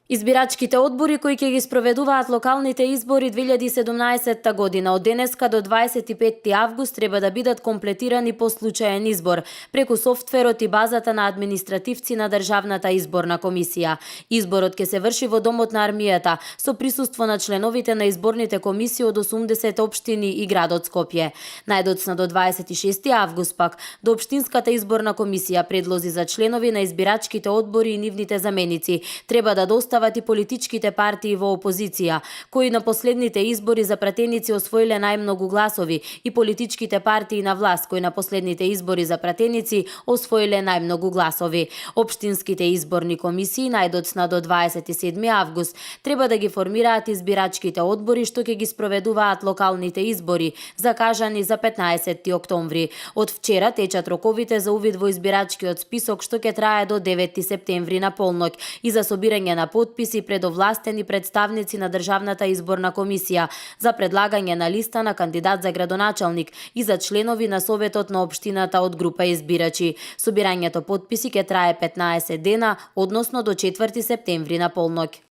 Избирачките одбори кои ќе ги спроведуваат локалните избори 2017 година од денеска до 25 август треба да бидат комплетирани по случаен избор преку софтверот и базата на административци на Државната изборна комисија. Изборот ќе се врши во Домот на армијата со присуство на членовите на изборните комисии од 80 општини и градот Скопје. Најдоцна до 26 август пак до општинската изборна комисија предлози за членови на избирачките одбори и нивните заменици треба да достават и политичките партии во опозиција, кои на последните избори за пратеници освоиле најмногу гласови, и политичките партии на власт, кои на последните избори за пратеници освоиле најмногу гласови. Општинските изборни комисии најдоцна до 27 август треба да ги формираат избирачките одбори што ќе ги спроведуваат локалните избори, закажани за 15 октомври. Од вчера течат роковите за увид во избирачкиот список што ќе трае до 9 септември на полноќ и за собирање на подписи пред овластени представници на Државната изборна комисија за предлагање на листа на кандидат за градоначалник и за членови на советот на општината од група избирачи. Собирањето подписи ќе трае 15 дена, односно до 4 септември на полноќ.